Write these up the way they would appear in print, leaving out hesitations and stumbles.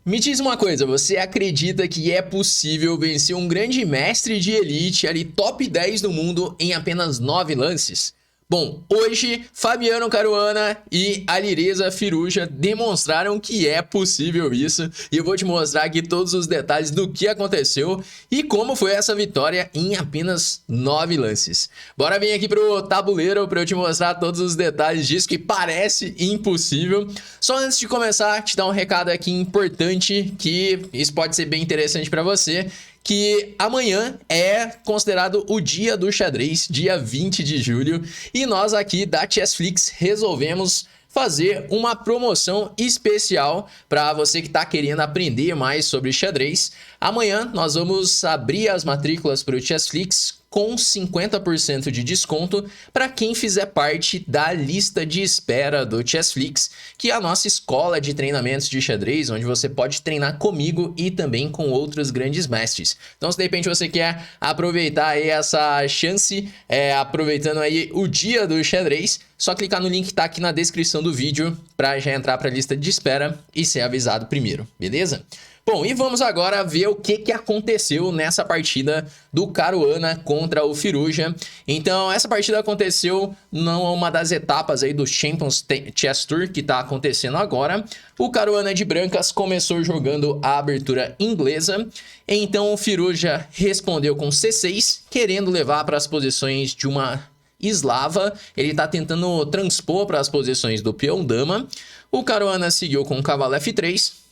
Me diz uma coisa, você acredita que é possível vencer um grande mestre de elite ali top 10 do mundo em apenas 9 lances? Bom, hoje Fabiano Caruana e Alireza Firuja demonstraram que é possível isso e eu vou te mostrar aqui todos os detalhes do que aconteceu e como foi essa vitória em apenas 9 lances. Bora vir aqui pro tabuleiro para eu te mostrar todos os detalhes disso que parece impossível. Só antes de começar, te dar um recado aqui importante que isso pode ser bem interessante para você. Que amanhã é considerado o dia do xadrez, dia 20 de julho, e nós aqui da Chessflix resolvemos fazer uma promoção especial para você que está querendo aprender mais sobre xadrez. Amanhã nós vamos abrir as matrículas para o Chessflix com 50% de desconto para quem fizer parte da lista de espera do Chessflix, que é a nossa escola de treinamentos de xadrez, onde você pode treinar comigo e também com outros grandes mestres. Então, se de repente você quer aproveitar aí essa chance, aproveitando aí o dia do xadrez, só clicar no link que está aqui na descrição do vídeo para já entrar para a lista de espera e ser avisado primeiro, beleza? Bom, e vamos agora ver o que aconteceu nessa partida do Caruana contra o Firuja. Então, essa partida aconteceu numa das etapas aí do Champions Chess Tour que está acontecendo agora. O Caruana de brancas começou jogando a abertura inglesa. Então, o Firuja respondeu com C6, querendo levar para as posições de uma eslava. Ele está tentando transpor para as posições do peão dama. O Caruana seguiu com o cavalo F3.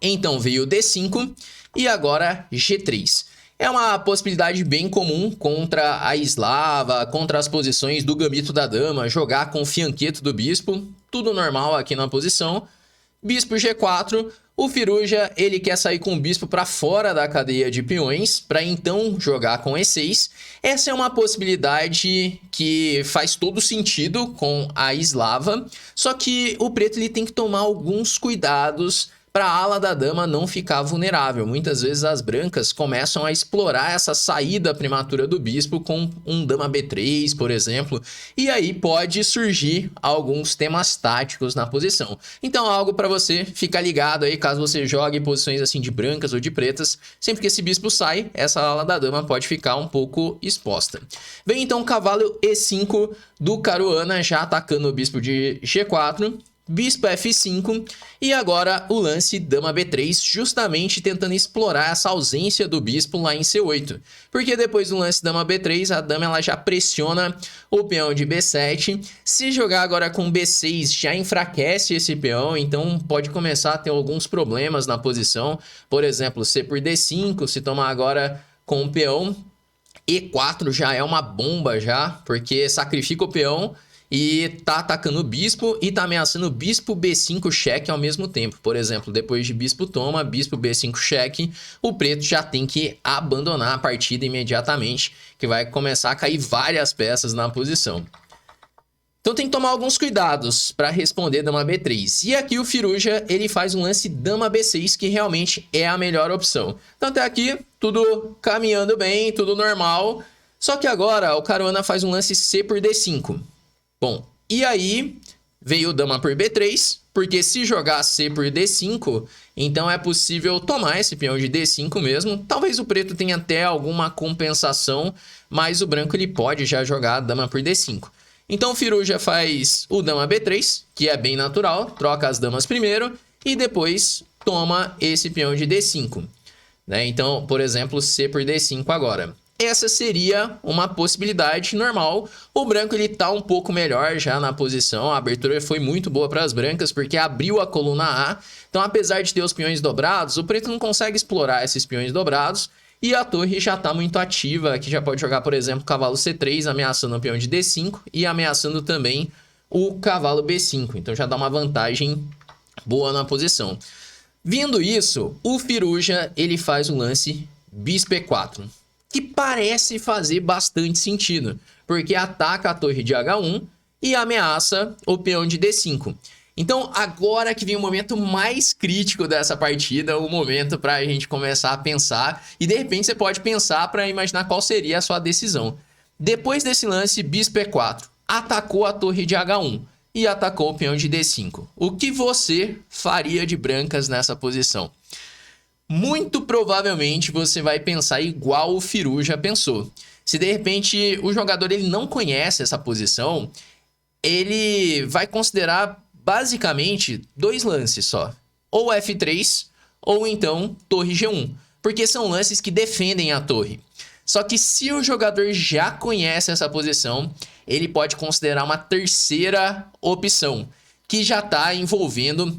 Então veio D5 e agora G3. É uma possibilidade bem comum contra a eslava, contra as posições do gambito da dama, jogar com o fianqueto do bispo, tudo normal aqui na posição. Bispo G4, o Firuja ele quer sair com o bispo para fora da cadeia de peões, para então jogar com E6. Essa é uma possibilidade que faz todo sentido com a eslava, só que o preto ele tem que tomar alguns cuidados para a ala da dama não ficar vulnerável. Muitas vezes as brancas começam a explorar essa saída prematura do bispo com um dama B3, por exemplo, e aí pode surgir alguns temas táticos na posição. Então algo para você ficar ligado aí caso você jogue posições assim de brancas ou de pretas, sempre que esse bispo sai, essa ala da dama pode ficar um pouco exposta. Vem então o cavalo E5 do Caruana já atacando o bispo de G4. Bispo F5 e agora o lance dama B3, justamente tentando explorar essa ausência do bispo lá em C8. Porque depois do lance dama B3, a dama ela já pressiona o peão de B7. Se jogar agora com B6, já enfraquece esse peão, então pode começar a ter alguns problemas na posição. Por exemplo, C por D5, se tomar agora com o peão, E4 já é uma bomba já, porque sacrifica o peão e tá atacando o bispo e tá ameaçando o bispo B5 cheque ao mesmo tempo. Por exemplo, depois de bispo toma, bispo B5 cheque, o preto já tem que abandonar a partida imediatamente, que vai começar a cair várias peças na posição. Então tem que tomar alguns cuidados para responder dama B3. E aqui o Firuja ele faz um lance dama B6, que realmente é a melhor opção. Então até aqui tudo caminhando bem, tudo normal. Só que agora o Caruana faz um lance C por D5. Bom, e aí veio dama por B3, porque se jogar C por D5, então é possível tomar esse peão de D5 mesmo. Talvez o preto tenha até alguma compensação, mas o branco ele pode já jogar dama por D5. Então o Firuja faz o dama B3, que é bem natural, troca as damas primeiro e depois toma esse peão de D5. Né? Então, por exemplo, C por D5 agora. Essa seria uma possibilidade normal. O branco ele tá um pouco melhor já na posição. A abertura foi muito boa para as brancas porque abriu a coluna A. Então, apesar de ter os peões dobrados, o preto não consegue explorar esses peões dobrados. E a torre já está muito ativa. Aqui já pode jogar, por exemplo, cavalo C3, ameaçando o peão de D5 e ameaçando também o cavalo B5. Então já dá uma vantagem boa na posição. Vindo isso, o Firuja ele faz o lance bispo E4. Que parece fazer bastante sentido, porque ataca a torre de H1 e ameaça o peão de D5. Então, agora que vem o momento mais crítico dessa partida, o momento para a gente começar a pensar, e de repente você pode pensar para imaginar qual seria a sua decisão. Depois desse lance, bispo E4, atacou a torre de H1. e atacou o peão de D5. O que você faria de brancas nessa posição? Muito provavelmente você vai pensar igual o Firu já pensou. Se de repente o jogador ele não conhece essa posição, ele vai considerar basicamente dois lances só. Ou F3, ou então torre G1. Porque são lances que defendem a torre. Só que se o jogador já conhece essa posição, ele pode considerar uma terceira opção, que já está envolvendo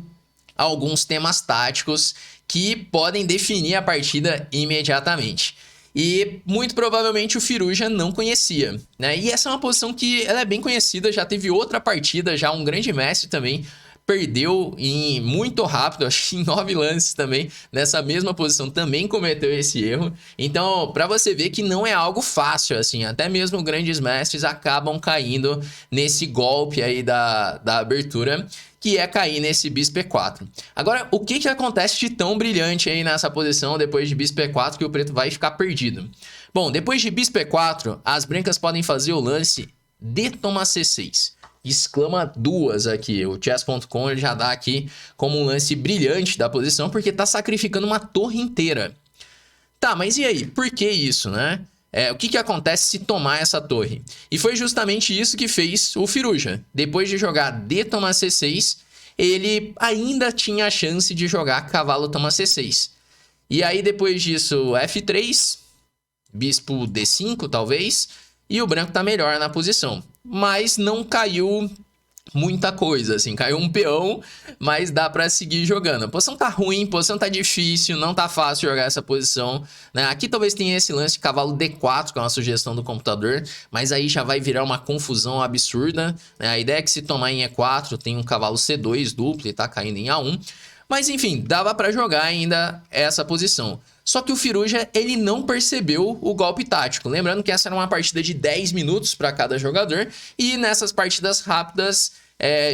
alguns temas táticos que podem definir a partida imediatamente. E muito provavelmente o Firuja não conhecia, né? E essa é uma posição que ela é bem conhecida, já teve outra partida, já um grande mestre também perdeu em muito rápido, acho que em 9 lances também, nessa mesma posição também cometeu esse erro. Então, para você ver que não é algo fácil, assim, até mesmo grandes mestres acabam caindo nesse golpe aí da abertura, que é cair nesse bispo E4. Agora, o que acontece de tão brilhante aí nessa posição depois de bispo E4 que o preto vai ficar perdido? Bom, depois de bispo E4, as brancas podem fazer o lance D toma C6. Exclama duas aqui, o chess.com já dá aqui como um lance brilhante da posição, porque tá sacrificando uma torre inteira. Tá, mas e aí? Por que isso, né? O que acontece se tomar essa torre? E foi justamente isso que fez o Firuja. Depois de jogar D toma C6, ele ainda tinha a chance de jogar cavalo toma C6. E aí depois disso, F3, bispo D5 talvez, e o branco tá melhor na posição. Mas não caiu muita coisa, assim, caiu um peão, mas dá pra seguir jogando. A posição tá ruim, a posição tá difícil, não tá fácil jogar essa posição, né? Aqui talvez tenha esse lance de cavalo D4, que é uma sugestão do computador, mas aí já vai virar uma confusão absurda, né? A ideia é que se tomar em E4, tem um cavalo C2 duplo e tá caindo em A1, mas enfim, dava pra jogar ainda essa posição. Só que o Firuja, ele não percebeu o golpe tático. Lembrando que essa era uma partida de 10 minutos para cada jogador. E nessas partidas rápidas,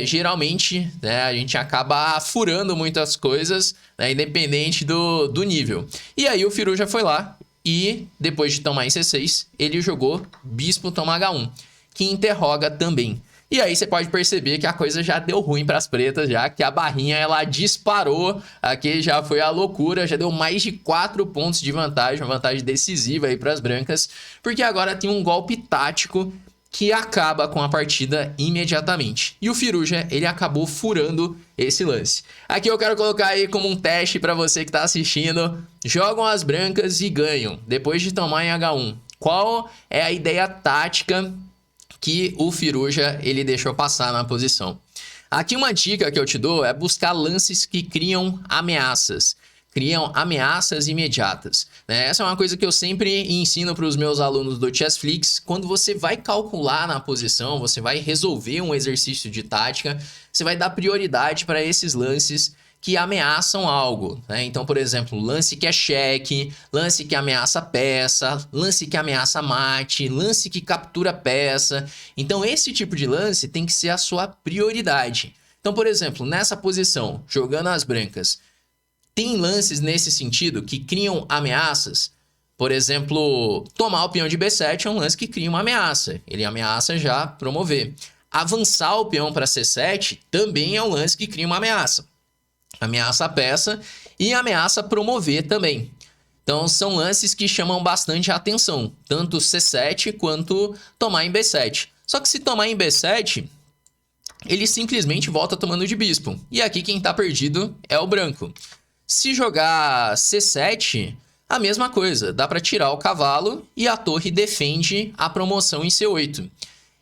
geralmente, né, a gente acaba furando muitas coisas, né, independente do nível. E aí o Firuja foi lá e, depois de tomar em C6, ele jogou bispo toma H1, que interroga também. E aí você pode perceber que a coisa já deu ruim para as pretas, já que a barrinha ela disparou, aqui já foi a loucura, já deu mais de 4 pontos de vantagem, uma vantagem decisiva aí para as brancas, porque agora tem um golpe tático que acaba com a partida imediatamente. E o Firuja, ele acabou furando esse lance. Aqui eu quero colocar aí como um teste para você que está assistindo. Jogam as brancas e ganham, depois de tomar em H1. Qual é a ideia tática que o Firuja ele deixou passar na posição? Aqui uma dica que eu te dou é buscar lances que criam ameaças imediatas, né? Essa é uma coisa que eu sempre ensino para os meus alunos do Chessflix. Quando você vai calcular na posição, você vai resolver um exercício de tática, você vai dar prioridade para esses lances que ameaçam algo, né? Então, por exemplo, lance que é cheque, lance que ameaça peça, lance que ameaça mate, lance que captura peça. Então, esse tipo de lance tem que ser a sua prioridade. Então, por exemplo, nessa posição, jogando as brancas, tem lances nesse sentido que criam ameaças. Por exemplo, tomar o peão de B7 é um lance que cria uma ameaça. Ele ameaça já promover. Avançar o peão para C7 também é um lance que cria uma ameaça. Ameaça a peça e ameaça promover também. Então são lances que chamam bastante a atenção, tanto C7 quanto tomar em B7. Só que se tomar em B7, ele simplesmente volta tomando de bispo. E aqui quem está perdido é o branco. Se jogar C7, a mesma coisa, dá para tirar o cavalo e a torre defende a promoção em C8.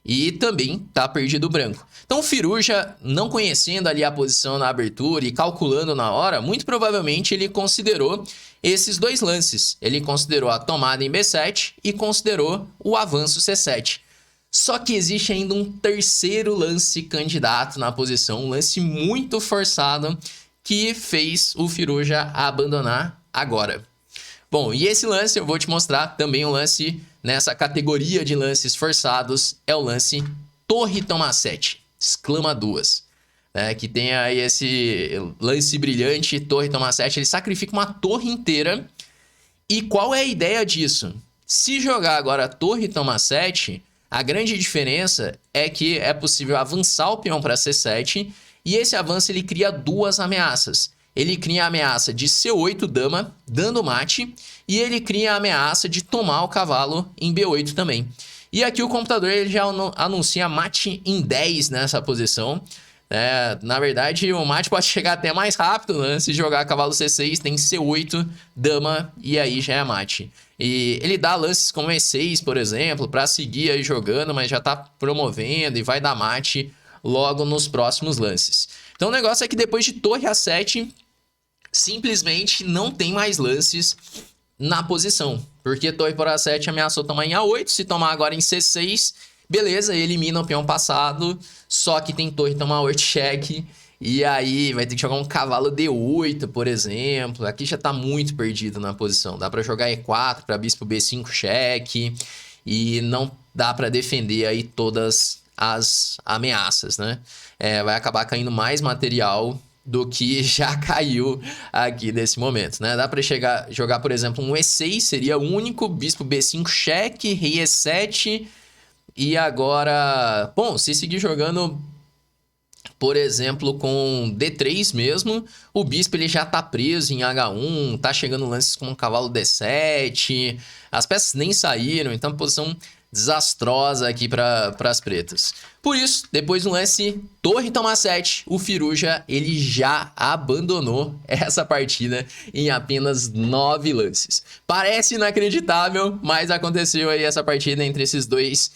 E também tá perdido o branco. Então o Firuja, não conhecendo ali a posição na abertura e calculando na hora, muito provavelmente ele considerou esses dois lances. Ele considerou a tomada em B7 e considerou o avanço C7. Só que existe ainda um terceiro lance candidato na posição, um lance muito forçado que fez o Firuja abandonar agora. Bom, e esse lance eu vou te mostrar também um lance nessa categoria de lances forçados, é o lance torre toma 7, exclama duas. Que tem aí esse lance brilhante, torre toma 7, ele sacrifica uma torre inteira. E qual é a ideia disso? Se jogar agora torre toma 7, A grande diferença é que é possível avançar o peão para C7 e esse avanço ele cria duas ameaças. Ele cria a ameaça de C8 dama, dando mate, e ele cria a ameaça de tomar o cavalo em B8 também. E aqui o computador ele já anuncia mate em 10 nessa posição. Na verdade, o mate pode chegar até mais rápido, né? Se jogar cavalo C6, tem C8, dama, e aí já é mate. E ele dá lances como E6, por exemplo, para seguir aí jogando, mas já tá promovendo e vai dar mate logo nos próximos lances. Então o negócio é que depois de torre A7, simplesmente não tem mais lances na posição. Porque torre por A7 ameaçou tomar em A8, se tomar agora em C6... beleza, elimina o peão passado, só que tem torre tomar 8 cheque, e aí vai ter que jogar um cavalo D8, por exemplo. Aqui já tá muito perdido na posição. Dá pra jogar E4 para bispo B5 cheque, e não dá pra defender aí todas as ameaças, né? Vai acabar caindo mais material do que já caiu aqui nesse momento, né? Dá pra jogar, por exemplo, um E6, seria o único, bispo B5 cheque, rei E7... E agora, bom, se seguir jogando, por exemplo, com D3 mesmo, o bispo ele já tá preso em H1, tá chegando lances com um cavalo D7, as peças nem saíram, então posição desastrosa aqui para as pretas. Por isso, depois do lance torre toma 7, o Firuja ele já abandonou essa partida em apenas 9 lances. Parece inacreditável, mas aconteceu aí essa partida entre esses dois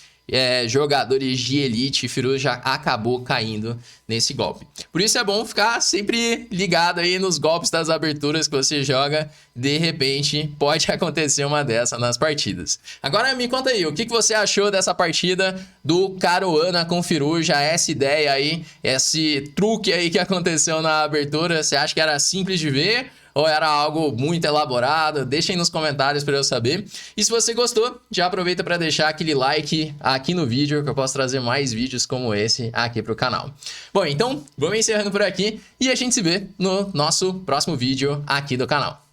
jogadores de elite. Firuja acabou caindo nesse golpe. Por isso é bom ficar sempre ligado aí nos golpes das aberturas que você joga. De repente pode acontecer uma dessa nas partidas. Agora me conta aí, o que você achou dessa partida do Caruana com Firuja? Essa ideia aí, esse truque aí que aconteceu na abertura, você acha que era simples de ver? Ou era algo muito elaborado? Deixem nos comentários para eu saber. E se você gostou, já aproveita para deixar aquele like aqui no vídeo, que eu posso trazer mais vídeos como esse aqui para o canal. Bom, então vamos encerrando por aqui e a gente se vê no nosso próximo vídeo aqui do canal.